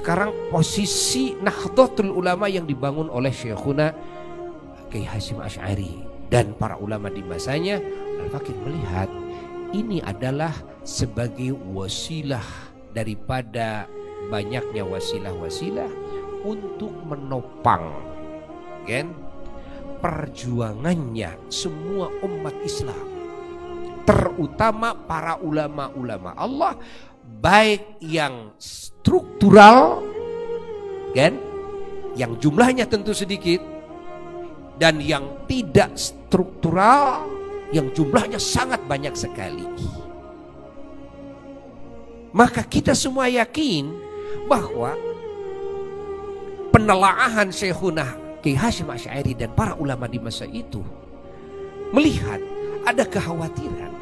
sekarang posisi Nahdlatul Ulama yang dibangun oleh Syekhuna Kiai Hasyim Asy'ari dan para ulama di masanya. Al-Fakir melihat ini adalah sebagai wasilah daripada banyaknya wasilah-wasilah untuk menopang kan perjuangannya semua umat Islam, terutama para ulama-ulama Allah, baik yang struktural kan, yang jumlahnya tentu sedikit, dan yang tidak struktural yang jumlahnya sangat banyak sekali. Maka kita semua yakin bahwa penelaahan Syekhuna Kiai Hasyim Asy'ari dan para ulama di masa itu melihat ada kekhawatiran,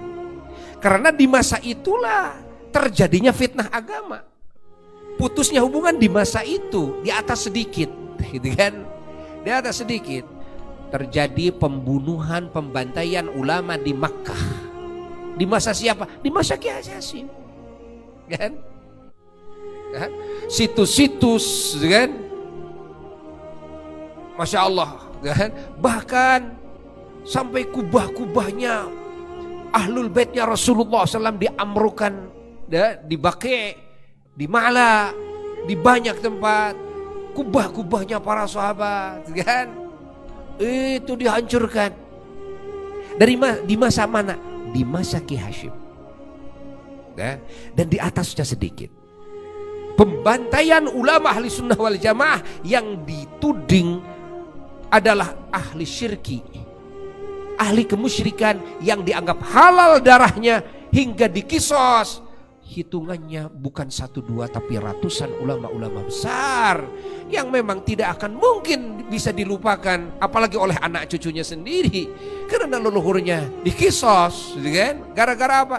karena di masa itulah terjadinya fitnah agama. Putusnya hubungan di masa itu di atas sedikit, gitu kan? Di atas sedikit terjadi pembunuhan, pembantaian ulama di Makkah. Di masa siapa? Di masa Kiai Hasyim. Kan? Situs-situs kan? Masya Allah kan? Bahkan sampai kubah-kubahnya Ahlul Baitnya Rasulullah SAW diamrukan ya, di Baqi', di Ma'la, di banyak tempat. Kubah-kubahnya para sahabat kan? Itu dihancurkan. Di masa mana? Di masa Kiai Hasyim. Dan di atasnya sedikit pembantaian ulama ahli sunnah wal jamaah yang dituding adalah ahli syirki, ahli kemusyrikan yang dianggap halal darahnya hingga dikisos. Hitungannya bukan 1-2 tapi ratusan ulama-ulama besar yang memang tidak akan mungkin bisa dilupakan, apalagi oleh anak cucunya sendiri, karena leluhurnya dikisos kan? Gara-gara apa?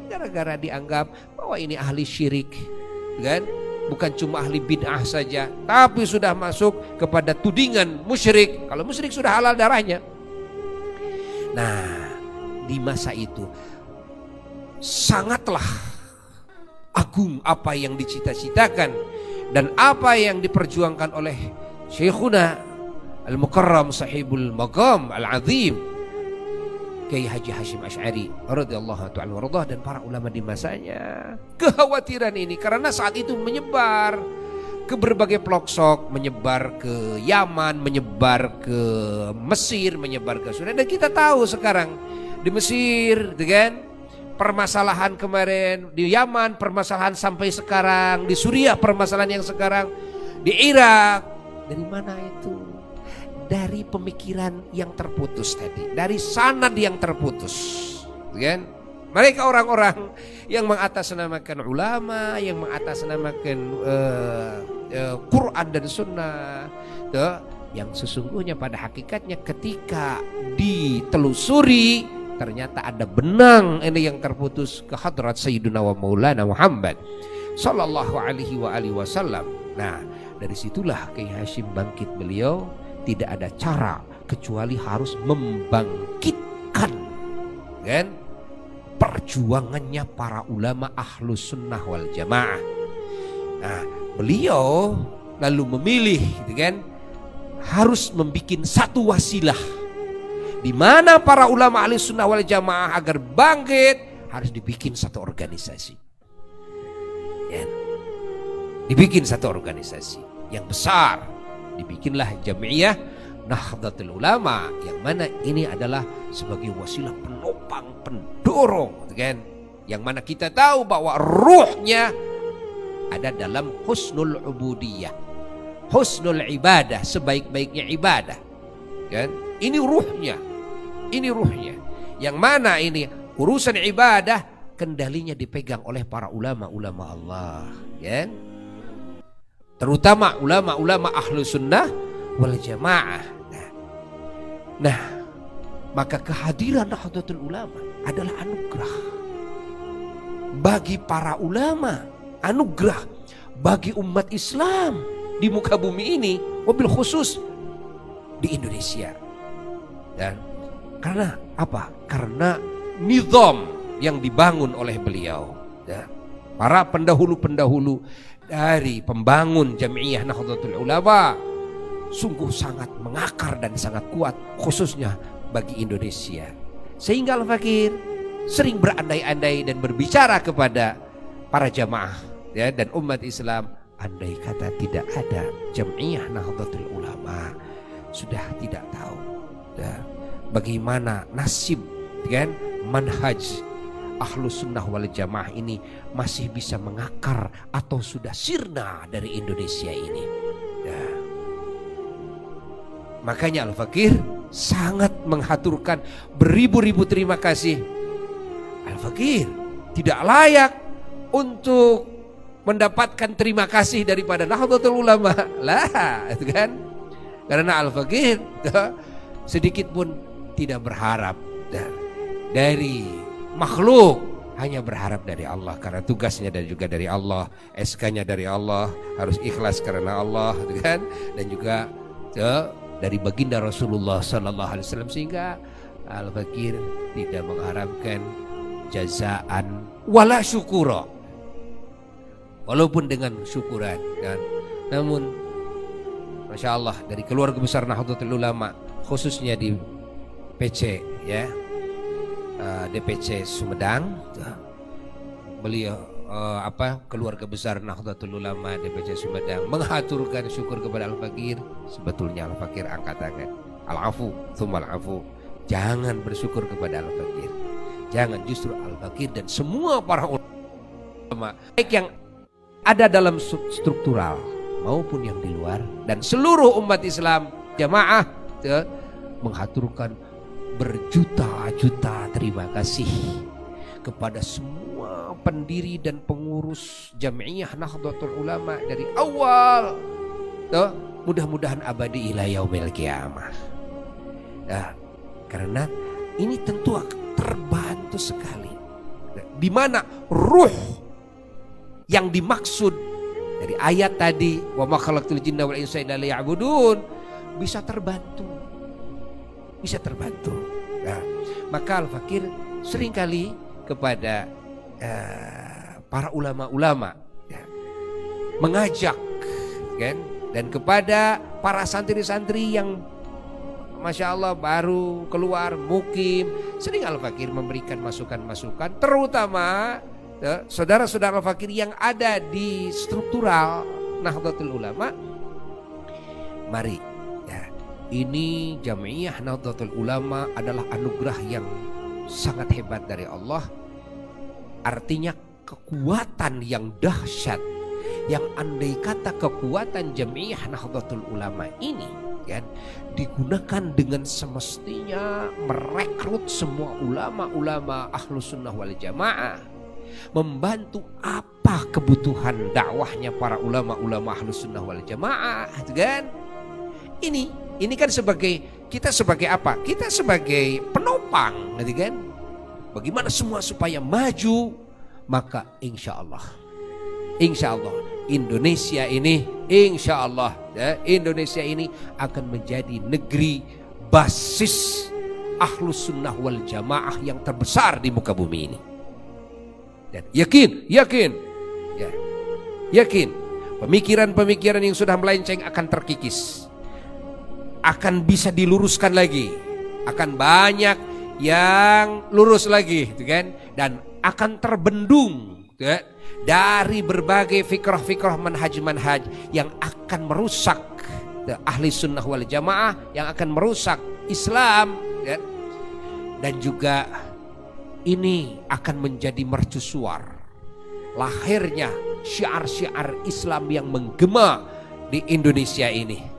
Gara-gara dianggap bahwa ini ahli syirik kan? Bukan cuma ahli bid'ah saja, tapi sudah masuk kepada tudingan musyrik. Kalau musyrik sudah halal darahnya. Nah, di masa itu sangatlah agung apa yang dicita-citakan dan apa yang diperjuangkan oleh Syekhuna Al-Mukarram Sahibul Maqam Al-Azim Kiai Haji Hasyim Asy'ari radhiyallahu ta'ala warḍah dan para ulama di masanya. Kekhawatiran ini karena saat itu menyebar ke berbagai pelosok, menyebar ke Yaman, menyebar ke Mesir, menyebar ke Sudan. Dan kita tahu sekarang di Mesir, kan? Permasalahan kemarin, di Yaman permasalahan sampai sekarang, di Suriah permasalahan yang sekarang, di Irak. Dari mana itu? Dari pemikiran yang terputus tadi, dari sanad yang terputus, kan? Mereka orang-orang yang mengatasnamakan ulama, yang mengatasnamakan Quran dan Sunnah, yang sesungguhnya pada hakikatnya ketika ditelusuri ternyata ada benang ini yang terputus ke hadrat Sayyiduna wa Maulana Muhammad sallallahu alaihi wasallam. Nah, dari situlah Kiai Hasyim bangkit. Beliau tidak ada cara kecuali harus membangkitkan kan perjuangannya para ulama ahlus sunnah wal jamaah. Nah, beliau lalu memilih kan harus membuat satu wasilah di mana para ulama ahlus sunnah wal jamaah agar bangkit harus dibikin satu organisasi ya. Dibikin satu organisasi yang besar. Dibikinlah Jami'iyah Nahdlatul Ulama, yang mana ini adalah sebagai wasilah penopang, pendorong kan? Yang mana kita tahu bahwa ruhnya ada dalam husnul ubudiyah, husnul ibadah, sebaik-baiknya ibadah kan? Ini ruhnya. Ini ruhnya. Yang mana ini urusan ibadah kendalinya dipegang oleh para ulama-ulama Allah kan? Terutama ulama-ulama ahlu sunnah wal jamaah. Nah, maka kehadiran Nahdlatul Ulama adalah anugerah bagi para ulama, anugerah bagi umat Islam di muka bumi ini, wabil khusus di Indonesia. Dan karena apa? Karena nizam yang dibangun oleh beliau. Ya. para pendahulu-pendahulu dari pembangun Jamiah Nahdlatul Ulama sungguh sangat mengakar dan sangat kuat, khususnya bagi Indonesia. Sehingga Al-Fakir sering berandai-andai dan berbicara kepada para jamaah ya, dan umat Islam, andai kata tidak ada Jamiah Nahdlatul Ulama, sudah tidak tahu ya, bagaimana nasib kan manhaj Ahlus Sunnah wal Jamaah ini masih bisa mengakar atau sudah sirna dari Indonesia ini ya. Makanya Al-Fakir sangat menghaturkan beribu-ribu terima kasih. Al-Fakir tidak layak untuk mendapatkan terima kasih daripada Nahdlatul Ulama lah, itu kan? Karena Al-Fakir sedikit pun tidak berharap dari makhluk, hanya berharap dari Allah, karena tugasnya dan juga dari Allah, SK-nya dari Allah, harus ikhlas karena Allah, kan? Dan juga dari baginda Rasulullah Sallallahu Alaihi Wasallam, sehingga Al-Fakir tidak mengharapkan jazaan wala syukura, walaupun dengan syukuran. Dan namun Masya Allah, dari keluarga besar Nahdlatul Ulama, khususnya di PC ya, DPC Sumedang, beliau keluarga besar Nahdlatul Ulama DPC Sumedang menghaturkan syukur kepada Al-Fakir. Sebetulnya Al-Fakir angkat tangan, al-afu tsumma al-afu, jangan bersyukur kepada Al-Fakir, jangan, justru Al-Fakir dan semua para ulama baik yang ada dalam struktural maupun yang di luar, dan seluruh umat Islam jamaah menghaturkan berjuta-juta terima kasih kepada semua pendiri dan pengurus Jamiah Nahdlatul Ulama dari awal, mudah-mudahan abadi ila yaumil qiyamah. Nah, karena ini tentu terbantu sekali, di mana ruh yang dimaksud dari ayat tadi, wa ma khalaqtul jinna wal insa illa liya'budun, bisa terbantu. Nah, maka Al-Fakir seringkali kepada para ulama-ulama ya, mengajak kan, dan kepada para santri-santri yang Masya Allah baru keluar mukim, sering Al-Fakir memberikan masukan-masukan, terutama saudara-saudara Al-Fakir yang ada di struktural Nahdlatul Ulama. Mari ya, ini Jamiah Nahdlatul Ulama adalah anugerah yang sangat hebat dari Allah. Artinya kekuatan yang dahsyat, yang andai kata kekuatan Jamiah Nahdlatul Ulama ini kan digunakan dengan semestinya merekrut semua ulama-ulama Ahlus Sunnah wal Jamaah, membantu apa kebutuhan dakwahnya para ulama-ulama Ahlus Sunnah wal Jamaah, kan? Ini kan kita sebagai apa? Kita sebagai penopang, kan? Bagaimana semua supaya maju, maka insya Allah Indonesia ini, insya Allah ya, Indonesia ini akan menjadi negeri basis Ahlus Sunnah wal Jamaah yang terbesar di muka bumi ini. Dan yakin pemikiran-pemikiran yang sudah melenceng akan terkikis, akan bisa diluruskan lagi, akan banyak yang lurus lagi, kan? Dan akan terbendung dari berbagai fikrah-fikrah manhaj-manhaj yang akan merusak ahli sunnah wal jamaah, yang akan merusak Islam, kan? Dan juga ini akan menjadi mercusuar lahirnya syiar-syiar Islam yang menggema di Indonesia ini.